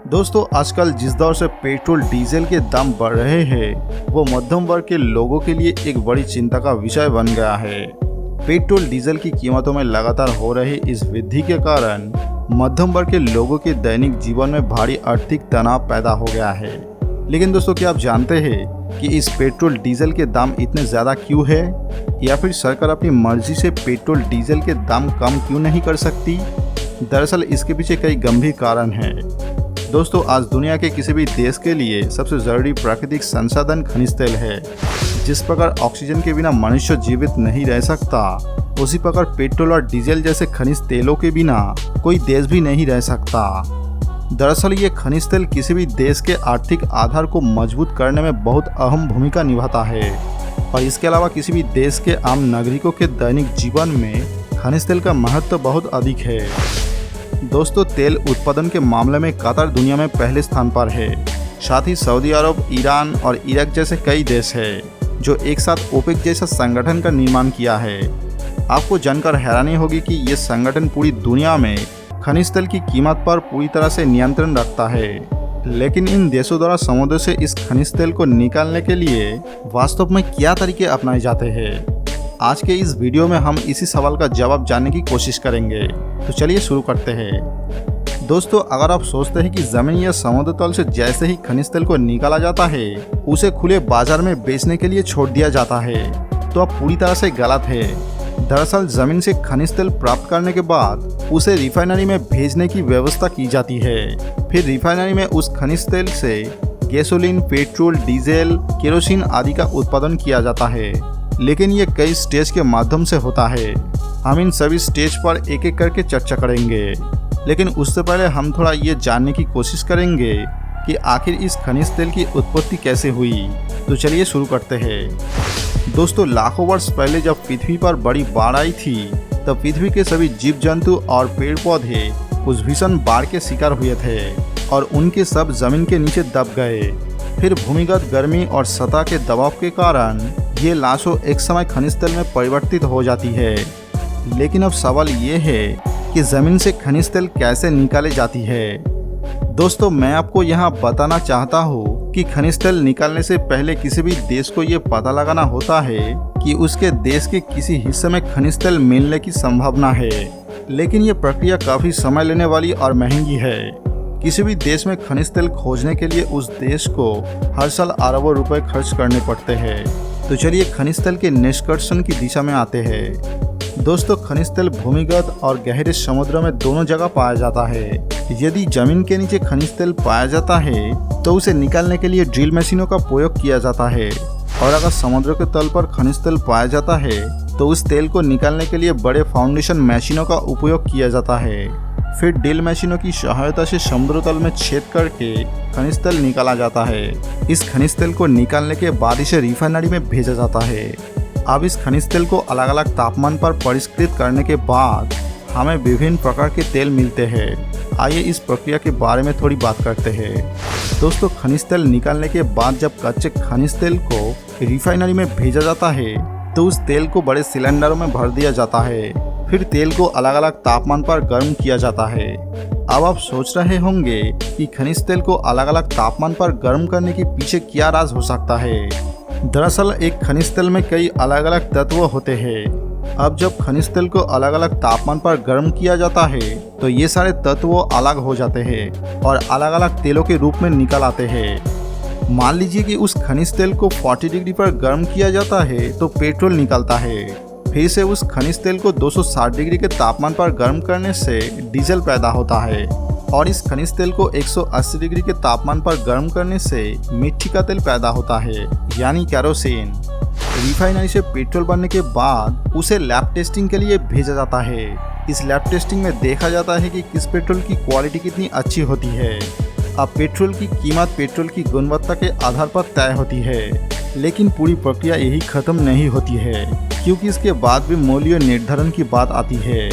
दोस्तों, आजकल जिस दौर से पेट्रोल डीजल के दाम बढ़ रहे हैं वो मध्यम वर्ग के लोगों के लिए एक बड़ी चिंता का विषय बन गया है। पेट्रोल डीजल की कीमतों में लगातार हो रही इस वृद्धि के कारण मध्यम वर्ग के लोगों के दैनिक जीवन में भारी आर्थिक तनाव पैदा हो गया है। लेकिन दोस्तों, क्या आप जानते हैं कि इस पेट्रोल डीजल के दाम इतने ज़्यादा क्यों है, या फिर सरकार अपनी मर्जी से पेट्रोल डीजल के दाम कम क्यों नहीं कर सकती? दरअसल इसके पीछे कई गंभीर कारण हैं। दोस्तों, आज दुनिया के किसी भी देश के लिए सबसे ज़रूरी प्राकृतिक संसाधन खनिज तेल है। जिस प्रकार ऑक्सीजन के बिना मनुष्य जीवित नहीं रह सकता, उसी प्रकार पेट्रोल और डीजल जैसे खनिज तेलों के बिना कोई देश भी नहीं रह सकता। दरअसल ये खनिज तेल किसी भी देश के आर्थिक आधार को मजबूत करने में बहुत अहम भूमिका निभाता है, और इसके अलावा किसी भी देश के आम नागरिकों के दैनिक जीवन में खनिज तेल का महत्व बहुत अधिक है। दोस्तों, तेल उत्पादन के मामले में कतर दुनिया में पहले स्थान पर है। साथ ही सऊदी अरब, ईरान और इराक जैसे कई देश हैं जो एक साथ ओपेक जैसा संगठन का निर्माण किया है। आपको जानकर हैरानी होगी कि ये संगठन पूरी दुनिया में खनिज तेल की कीमत पर पूरी तरह से नियंत्रण रखता है। लेकिन इन देशों द्वारा समुद्र से इस खनिज तेल को निकालने के लिए वास्तव में क्या तरीके अपनाए जाते हैं? आज के इस वीडियो में हम इसी सवाल का जवाब जानने की कोशिश करेंगे। तो चलिए शुरू करते हैं। दोस्तों, अगर आप सोचते हैं कि ज़मीन या समुद्र तल से जैसे ही खनिज तेल को निकाला जाता है उसे खुले बाजार में बेचने के लिए छोड़ दिया जाता है, तो आप पूरी तरह से गलत है। दरअसल ज़मीन से खनिज तेल प्राप्त करने के बाद उसे रिफाइनरी में भेजने की व्यवस्था की जाती है। फिर रिफाइनरी में उस खनिज तेल से गैसोलीन, पेट्रोल, डीजल, केरोसिन आदि का उत्पादन किया जाता है। लेकिन ये कई स्टेज के माध्यम से होता है। हम इन सभी स्टेज पर एक एक करके चर्चा करेंगे, लेकिन उससे पहले हम थोड़ा ये जानने की कोशिश करेंगे कि आखिर इस खनिज तेल की उत्पत्ति कैसे हुई। तो चलिए शुरू करते हैं। दोस्तों, लाखों वर्ष पहले जब पृथ्वी पर बड़ी बाढ़ आई थी, तब पृथ्वी के सभी जीव जंतु और पेड़ पौधे उस भीषण बाढ़ के शिकार हुए थे और उनके सब जमीन के नीचे दब गए। फिर भूमिगत गर्मी और सतह के दबाव के कारण ये लाशों एक समय खनिज तेल में परिवर्तित हो जाती है। लेकिन अब सवाल ये है कि ज़मीन से खनिज तेल कैसे निकाले जाती है। दोस्तों, मैं आपको यहाँ बताना चाहता हूँ कि खनिज तेल निकालने से पहले किसी भी देश को ये पता लगाना होता है कि उसके देश के किसी हिस्से में खनिज तेल मिलने की संभावना है। लेकिन ये प्रक्रिया काफ़ी समय लेने वाली और महंगी है। किसी भी देश में खनिज तेल खोजने के लिए उस देश को हर साल अरबों रुपए खर्च करने पड़ते हैं। तो चलिए खनिज तेल के निष्कर्षण की दिशा में आते हैं। दोस्तों, खनिज तेल भूमिगत और गहरे समुद्र में दोनों जगह पाया जाता है। यदि जमीन के नीचे खनिज तेल पाया जाता है तो उसे निकालने के लिए ड्रिल मशीनों का प्रयोग किया जाता है, और अगर समुद्र के तल पर खनिज तेल पाया जाता है तो उस तेल को निकालने के लिए बड़े फाउंडेशन मशीनों का उपयोग किया जाता है। फिर ड्रिल मशीनों की सहायता से समुद्र तल में छेद करके खनिज तेल निकाला जाता है। इस खनिज तेल को निकालने के बाद इसे रिफाइनरी में भेजा जाता है। अब इस खनिज तेल को अलग अलग तापमान पर परिष्कृत करने के बाद हमें विभिन्न प्रकार के तेल मिलते हैं। आइए इस प्रक्रिया के बारे में थोड़ी बात करते हैं। दोस्तों, खनिज तेल निकालने के बाद जब कच्चे खनिज तेल को रिफाइनरी में भेजा जाता है तो उस तेल को बड़े सिलेंडरों में भर दिया जाता है। फिर तेल को अलग अलग तापमान पर गर्म किया जाता है। अब आप सोच रहे होंगे कि खनिज तेल को अलग अलग तापमान पर गर्म करने के पीछे क्या राज हो सकता है। दरअसल एक खनिज तेल में कई अलग अलग तत्व होते हैं। अब जब खनिज तेल को अलग अलग तापमान पर गर्म किया जाता है तो ये सारे तत्व अलग हो जाते हैं और अलग अलग तेलों के रूप में निकल आते हैं। मान लीजिए कि उस खनिज तेल को 40 डिग्री पर गर्म किया जाता है तो पेट्रोल निकलता है। फिर से उस खनिज तेल को 260 डिग्री के तापमान पर गर्म करने से डीजल पैदा होता है, और इस खनिज तेल को 180 डिग्री के तापमान पर गर्म करने से मिट्टी का तेल पैदा होता है, यानी केरोसिन। रिफाइनरी से पेट्रोल बनने के बाद उसे लैब टेस्टिंग के लिए भेजा जाता है। इस लैब टेस्टिंग में देखा जाता है कि किस पेट्रोल की क्वालिटी कितनी अच्छी होती है। अब पेट्रोल की कीमत पेट्रोल की गुणवत्ता के आधार पर तय होती है, लेकिन पूरी प्रक्रिया यही खत्म नहीं होती है, क्योंकि इसके बाद भी मूल्य निर्धारण की बात आती है।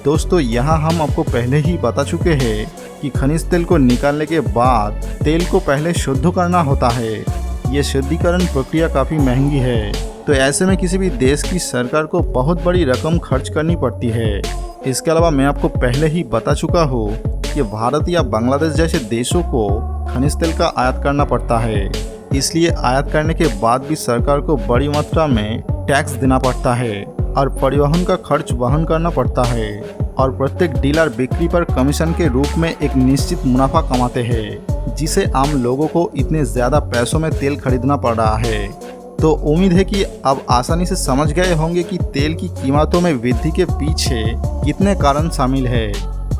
दोस्तों, यहाँ हम आपको पहले ही बता चुके हैं कि खनिज तेल को निकालने के बाद तेल को पहले शुद्ध करना होता है। ये शुद्धिकरण प्रक्रिया काफ़ी महंगी है तो ऐसे में किसी भी देश की सरकार को बहुत बड़ी रकम खर्च करनी पड़ती है। इसके अलावा मैं आपको पहले ही बता चुका हूँ कि भारत या बांग्लादेश जैसे देशों को खनिज तेल का आयात करना पड़ता है। इसलिए आयात करने के बाद भी सरकार को बड़ी मात्रा में टैक्स देना पड़ता है और परिवहन का खर्च वहन करना पड़ता है और प्रत्येक डीलर बिक्री पर कमीशन के रूप में एक निश्चित मुनाफा कमाते हैं, जिसे आम लोगों को इतने ज़्यादा पैसों में तेल खरीदना पड़ रहा है। तो उम्मीद है कि अब आसानी से समझ गए होंगे कि तेल की कीमतों में वृद्धि के पीछे कितने कारण शामिल है।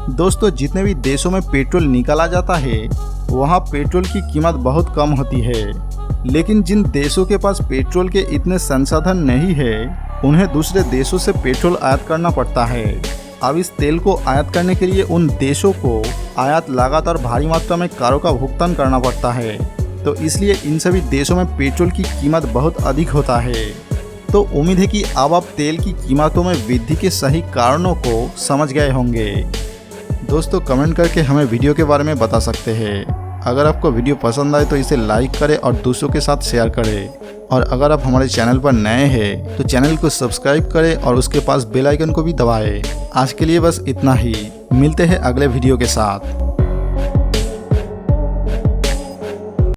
दोस्तों, जितने भी देशों में पेट्रोल निकाला जाता है वहाँ पेट्रोल की कीमत बहुत कम होती है, लेकिन जिन देशों के पास पेट्रोल के इतने संसाधन नहीं है उन्हें दूसरे देशों से पेट्रोल आयात करना पड़ता है। अब इस तेल को आयात करने के लिए उन देशों को आयात लागत और भारी मात्रा में करों का भुगतान करना पड़ता है, तो इसलिए इन सभी देशों में पेट्रोल की कीमत बहुत अधिक होता है। तो उम्मीद है कि अब आप तेल की कीमतों में वृद्धि के सही कारणों को समझ गए होंगे। दोस्तों, कमेंट करके हमें वीडियो के बारे में बता सकते हैं। अगर आपको वीडियो पसंद आए तो इसे लाइक करें और दूसरों के साथ शेयर करें। और अगर आप हमारे चैनल पर नए हैं तो चैनल को सब्सक्राइब करें और उसके पास बेल आइकन को भी दबाएं। आज के लिए बस इतना ही, मिलते हैं अगले वीडियो के साथ।